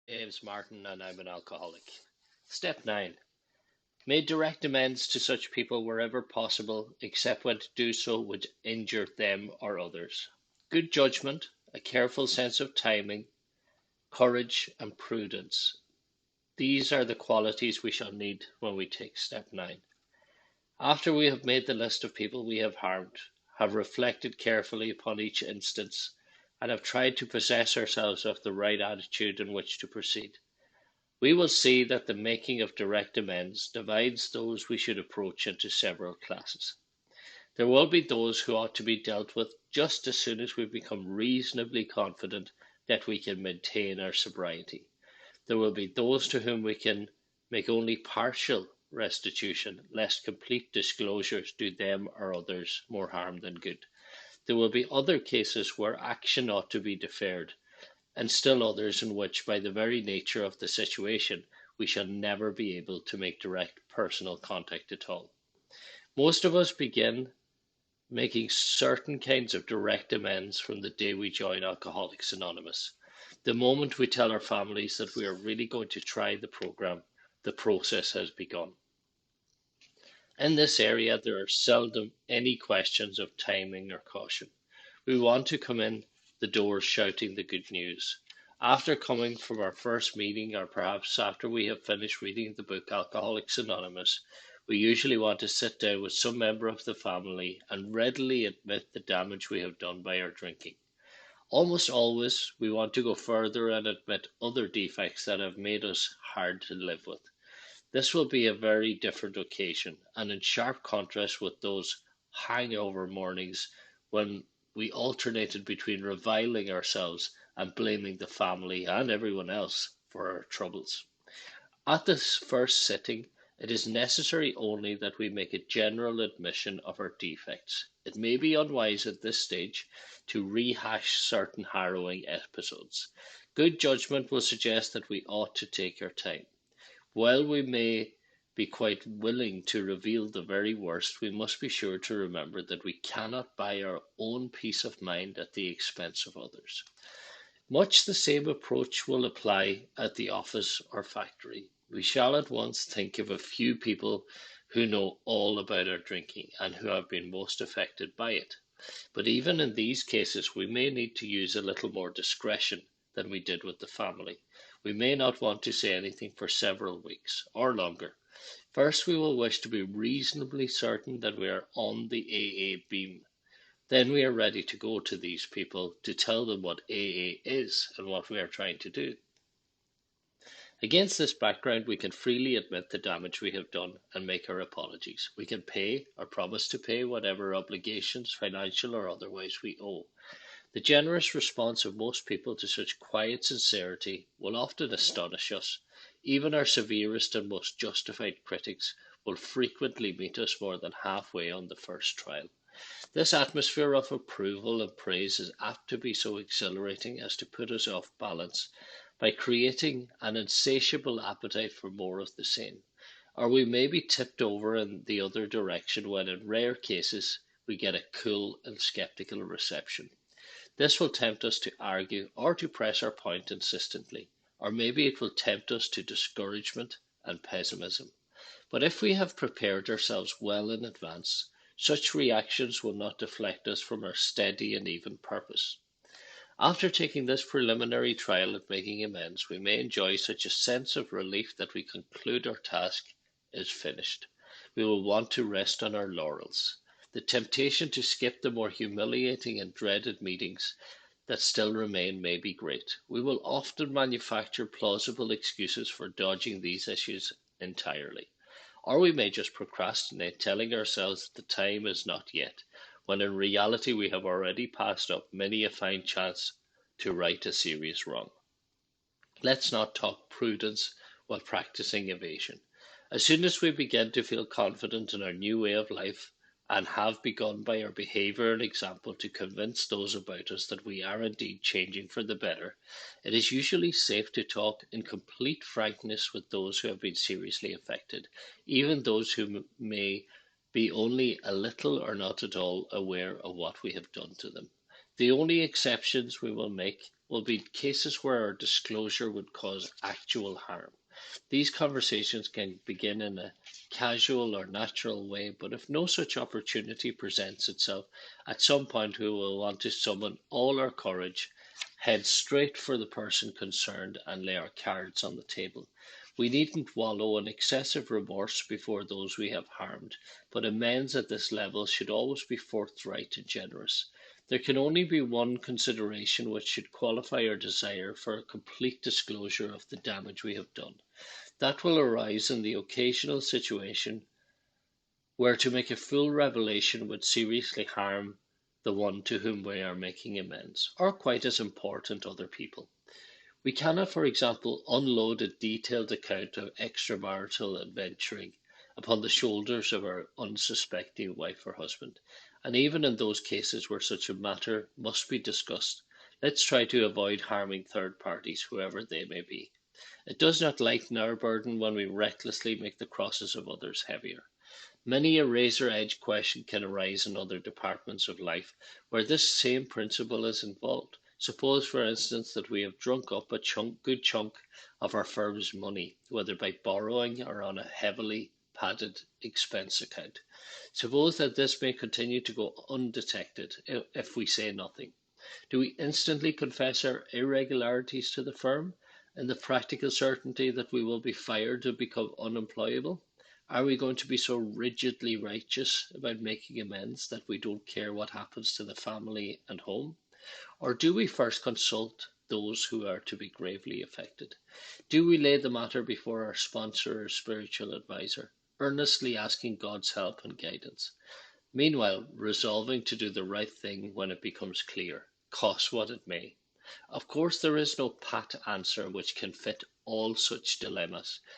James Martin, and I'm an alcoholic. Step 9. Make direct amends to such people wherever possible, except when to do so would injure them or others. Good judgment, a careful sense of timing, courage, and prudence. These are the qualities we shall need when we take step 9. After we have made the list of people we have harmed, have reflected carefully upon each instance, and have tried to possess ourselves of the right attitude in which to proceed, we will see that the making of direct amends divides those we should approach into several classes. There will be those who ought to be dealt with just as soon as we become reasonably confident that we can maintain our sobriety. There will be those to whom we can make only partial restitution, lest complete disclosures do them or others more harm than good. There will be other cases where action ought to be deferred, and still others in which, by the very nature of the situation, we shall never be able to make direct personal contact at all. Most of us begin making certain kinds of direct amends from the day we join Alcoholics Anonymous. The moment we tell our families that we are really going to try the program, the process has begun. In this area, there are seldom any questions of timing or caution. We want to come in the doors shouting the good news. After coming from our first meeting, or perhaps after we have finished reading the book Alcoholics Anonymous, we usually want to sit down with some member of the family and readily admit the damage we have done by our drinking. Almost always, we want to go further and admit other defects that have made us hard to live with. This will be a very different occasion, and in sharp contrast with those hangover mornings when we alternated between reviling ourselves and blaming the family and everyone else for our troubles. At this first sitting, it is necessary only that we make a general admission of our defects. It may be unwise at this stage to rehash certain harrowing episodes. Good judgment will suggest that we ought to take our time. While we may be quite willing to reveal the very worst, we must be sure to remember that we cannot buy our own peace of mind at the expense of others. Much the same approach will apply at the office or factory. We shall at once think of a few people who know all about our drinking and who have been most affected by it. But even in these cases, we may need to use a little more discretion than we did with the family. We may not want to say anything for several weeks or longer. First, we will wish to be reasonably certain that we are on the AA beam. Then we are ready to go to these people to tell them what AA is and what we are trying to do. Against this background, we can freely admit the damage we have done and make our apologies. We can pay or promise to pay whatever obligations, financial or otherwise, we owe. The generous response of most people to such quiet sincerity will often astonish us. Even our severest and most justified critics will frequently meet us more than halfway on the first trial. This atmosphere of approval and praise is apt to be so exhilarating as to put us off balance by creating an insatiable appetite for more of the same. Or we may be tipped over in the other direction when, in rare cases, we get a cool and skeptical reception. This will tempt us to argue or to press our point insistently, or maybe it will tempt us to discouragement and pessimism. But if we have prepared ourselves well in advance, such reactions will not deflect us from our steady and even purpose. After taking this preliminary trial at making amends, we may enjoy such a sense of relief that we conclude our task is finished. We will want to rest on our laurels. The temptation to skip the more humiliating and dreaded meetings that still remain may be great. We will often manufacture plausible excuses for dodging these issues entirely. Or we may just procrastinate, telling ourselves that the time is not yet, when in reality we have already passed up many a fine chance to right a serious wrong. Let's not talk prudence while practicing evasion. As soon as we begin to feel confident in our new way of life, and have begun by our behaviour and example to convince those about us that we are indeed changing for the better, it is usually safe to talk in complete frankness with those who have been seriously affected, even those who may be only a little or not at all aware of what we have done to them. The only exceptions we will make will be cases where our disclosure would cause actual harm. These conversations can begin in a casual or natural way, but if no such opportunity presents itself, at some point we will want to summon all our courage, head straight for the person concerned, and lay our cards on the table. We needn't wallow in excessive remorse before those we have harmed, but amends at this level should always be forthright and generous. There can only be one consideration which should qualify our desire for a complete disclosure of the damage we have done. That will arise in the occasional situation where to make a full revelation would seriously harm the one to whom we are making amends, or quite as important, other people. We cannot, for example, unload a detailed account of extramarital adventuring upon the shoulders of our unsuspecting wife or husband. And even in those cases where such a matter must be discussed, let's try to avoid harming third parties, whoever they may be. It does not lighten our burden when we recklessly make the crosses of others heavier. Many a razor edge question can arise in other departments of life where this same principle is involved. Suppose, for instance, that we have drunk up a good chunk of our firm's money, whether by borrowing or on a heavily padded expense account. Suppose that this may continue to go undetected if we say nothing. Do we instantly confess our irregularities to the firm in the practical certainty that we will be fired or become unemployable? Are we going to be so rigidly righteous about making amends that we don't care what happens to the family and home? Or do we first consult those who are to be gravely affected? Do we lay the matter before our sponsor or spiritual advisor, earnestly asking God's help and guidance? Meanwhile, resolving to do the right thing when it becomes clear, cost what it may. Of course, there is no pat answer which can fit all such dilemmas,